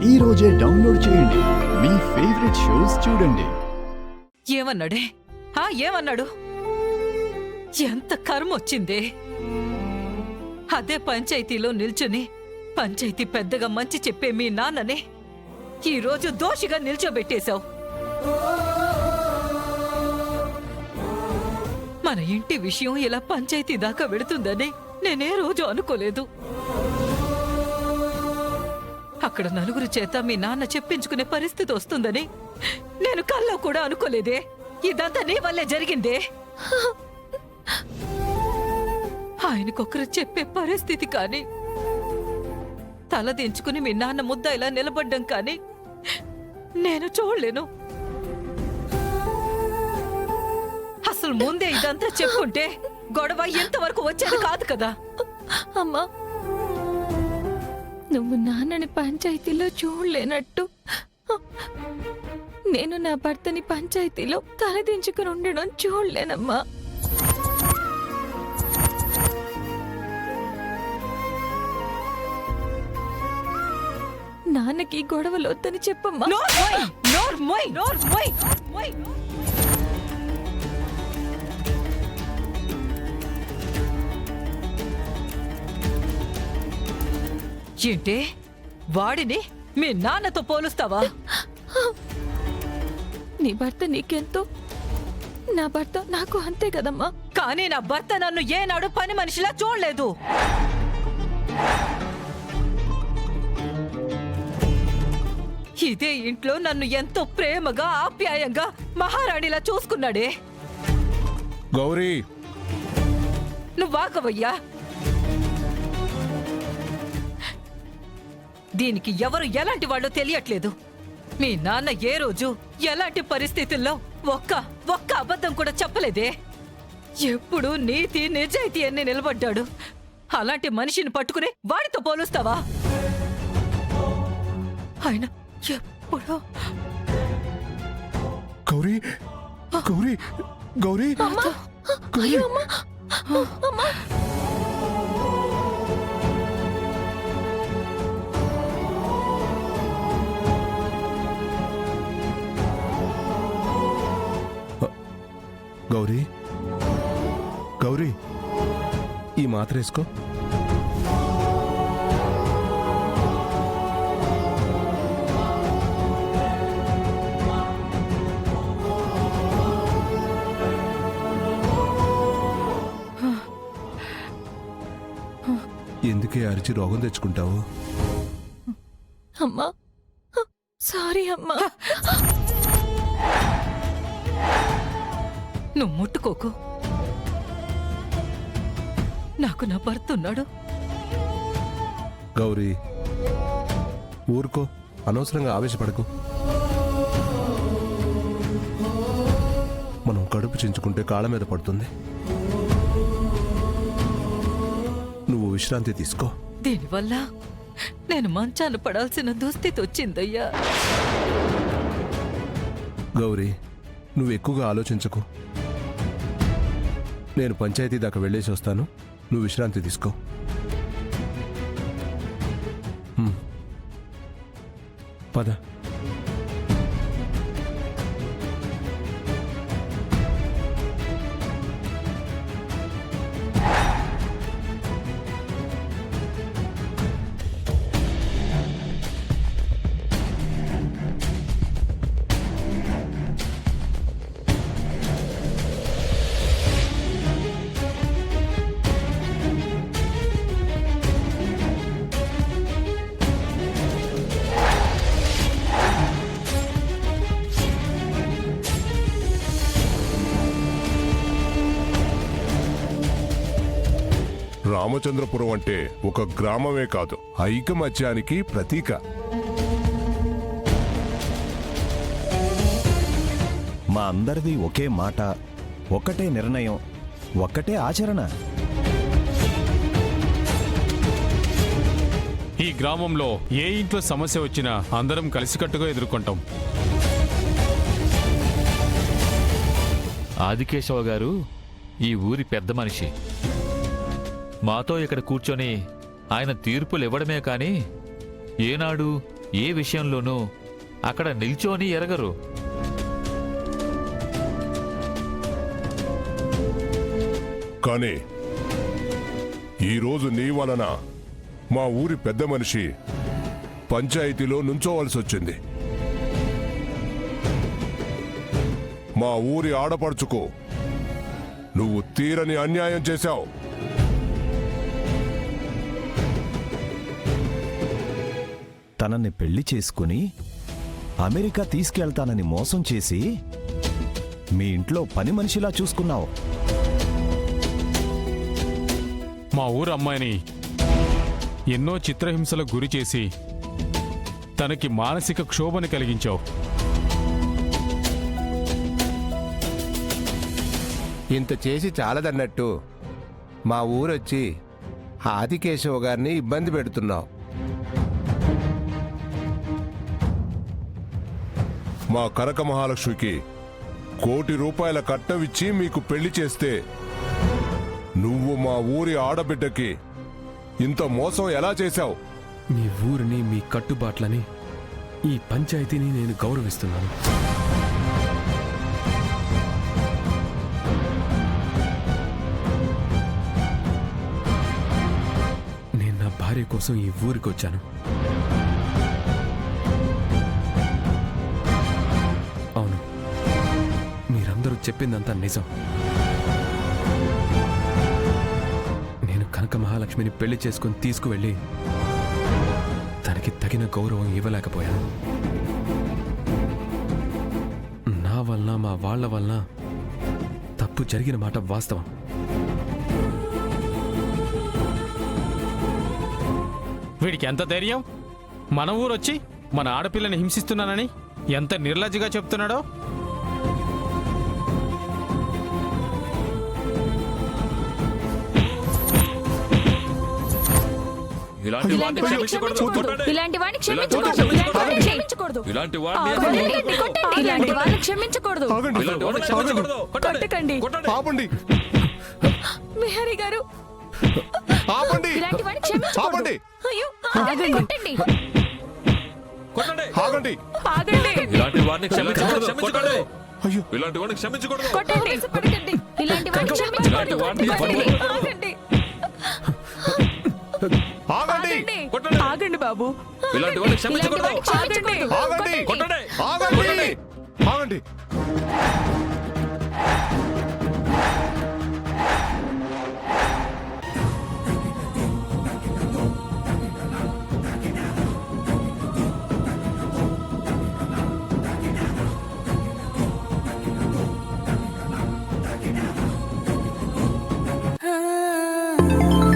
ఈ రోజే డౌన్లోడ్ చేయండి. మీ ఫేవరెట్ షోస్ చూడండి. ఏమన్నాడే? ఏమన్నాడు? ఎంత కర్మ వచ్చిందే! అదే పంచాయతీలో నిల్చుని పంచాయతీ పెద్దగా మంచి చెప్పే మీ నాన్నని ఈరోజు దోషిగా నిల్చోబెట్టేశావు. మన ఇంటి విషయం ఇలా పంచాయతీ దాకా వెళుతుందని నేనే రోజు అనుకోలేదు. అక్కడ నలుగురు చేత మీ నాన్న చెప్పించుకునే పరిస్థితి వస్తుందని నేను కల్లో కూడా అనుకోలేదే. ఇదంతా నీ వల్లే జరిగిందే. ఆయనకొకరు చెప్పే పరిస్థితి కానీ, తలదించుకుని మీ నాన్న ముద్ద ఇలా నిలబడ్డం కానీ నేను చూడలేను. అసలు ముందే ఇదంతా చెప్పుంటే గొడవ ఎంతవరకు వచ్చేది కాదు కదా. అమ్మా, నువ్వు నాన్నని పంచాయతీలో చూడలేనట్టు నేను నా భర్తని పంచాయతీలో తలదించుకుని ఉండడం చూడలేనమ్మా. నాన్నకి గొడవలు వద్దని చెప్పమ్మా. ఏంటే, వాడిని మీ నాన్నతో పోలుస్తావా? నీ భర్త నీకెంతో, నా భర్త నాకు అంతే కదమ్మా. కానీ నా భర్త నన్ను ఏనాడు పని మనిషిలా చూడలేదు. ఇదే ఇంట్లో నన్ను ఎంతో ప్రేమగా ఆప్యాయంగా మహారాణిలా చూసుకున్నాడే. గౌరీ, నువ్వాగవయ్యా. దీనికి ఎవరు ఎలాంటి వాళ్ళో తెలియట్లేదు. మీ నాన్న ఏ రోజు ఎలాంటి పరిస్థితుల్లో ఒక్క అబద్ధం కూడా చెప్పలేదే. ఎప్పుడు నీతి నిజాయితీ అని నిలబడ్డాడు. అలాంటి మనిషిని పట్టుకుని వాడితో పోలుస్తావా? ఆయన ఎప్పుడో గౌరీ, గౌరీ, గౌరీ, అయ్యో అమ్మా, అమ్మా. గౌరీ, గౌరీ, ఈ మాత్ర వేసుకో. ఎందుకే అరిచి రోగం తెచ్చుకుంటావు? అమ్మా, సారీ అమ్మా. నువ్వు ముట్టుకోకు. నాకు నా భర్త ఉన్నాడు. గౌరీ, ఊరుకో, అనవసరంగా ఆవేశపడకు. మనం కడుపు చించుకుంటే కాళ్ళ మీద పడుతుంది. నువ్వు విశ్రాంతి తీసుకో. దీనివల్ల నేను మంచాన పడాల్సిన దుస్థితి వచ్చిందయ్యా. గౌరీ, నువ్వు ఎక్కువగా ఆలోచించకు. నేను పంచాయతీ దాకా వెళ్ళేసి వస్తాను. నువ్వు విశ్రాంతి తీసుకో. పద. రామచంద్రపురం అంటే ఒక గ్రామమే కాదు, ఐకమత్యానికి ప్రతీక. మా అందరిది ఒకే మాట, ఒక్కటే నిర్ణయం, ఒక్కటే ఆచరణ. ఈ గ్రామంలో ఏ ఇంట్లో సమస్య వచ్చినా అందరం కలిసికట్టుగా ఎదుర్కొంటాం. ఆదికేశవ గారు ఈ ఊరి పెద్ద మనిషి. మాతో ఇక్కడ కూర్చొని ఆయన తీర్పులు ఇవ్వడమే కానీ ఏనాడు ఏ విషయంలోనూ అక్కడ నిల్చోని ఎరగరు. కానీ ఈరోజు నీ వలన మా ఊరి పెద్ద మనిషి పంచాయతీలో నుంచోవలసి వచ్చింది. మా ఊరి ఆడపడుచుకు నువ్వు తీరని అన్యాయం చేశావు. తనని పెళ్లి చేసుకుని అమెరికా తీసుకెళ్తానని మోసం చేసి మీ ఇంట్లో పని మనిషిలా చూసుకున్నావు. మా ఊరు అమ్మాయిని ఎన్నో చిత్రహింసలకు గురి చేసి తనకి మానసిక క్షోభని కలిగించావు. ఇంత చేసి చాలదన్నట్టు మా ఊరొచ్చి ఆదికేశవ గారిని ఇబ్బంది పెడుతున్నావు. మా కనక మహాలక్ష్మికి ₹1,00,00,000 కట్నమిచ్చి మీకు పెళ్లి చేస్తే నువ్వు మా ఊరి ఆడబిడ్డకి ఇంత మోసం ఎలా చేశావు? మీ ఊరిని, మీ కట్టుబాట్లని, ఈ పంచాయతీని నేను గౌరవిస్తున్నాను. నేను నా భార్య కోసం ఈ ఊరికి వచ్చాను. అవును, మీరందరూ చెప్పిందంతా నిజం. నేను కనక మహాలక్ష్మిని పెళ్లి చేసుకుని తీసుకువెళ్ళి తనకి తగిన గౌరవం ఇవ్వలేకపోయాను. నా వలన, మా వాళ్ళ వలన తప్పు జరిగిన మాట వాస్తవం. వీడికి ఎంత ధైర్యం! మన ఊరొచ్చి మన ఆడపిల్లని హింసిస్తున్నానని ఎంత నిర్లజ్జగా చెప్తున్నాడో. ఇలాంటి వాడిని క్షమించకూడదు. ఇలాంటి వాడిని క్షమించకూడదు. ఇలాంటి వాడిని క్షమించకూడదు. ఇలాంటి వాడిని కొట్టండి, కొట్టండి. ఇలాంటి వాడిని క్షమించకూడదు. ఇలాంటి వాడిని క్షమించకూడదు. కొట్టకండి. ఆపండి, విహారీ గారు, ఆపండి, ఇలాంటి వాడిని క్షమించకూడదు. ఆపండి, అయ్యో, ఆగండి. కొట్టండి. ఆగండి. ఆగండి. ఇలాంటి వాడిని క్షమించకూడదు. క్షమించకూడదు. అయ్యో, ఇలాంటి వాడిని క్షమించకూడదు. కొట్టండి. పడకండి. ఇలాంటి వాడిని క్షమించకూడదు. ఇలాంటి వాడిని ఆగండి. ఆగండి, ఆగండి బాబు. ఇలాంటి వాడిని క్షమించకూడదు. క్షమించకూడదు. ఆగండి, కొట్టండి. ఆగండి, ఆగండి. ఆ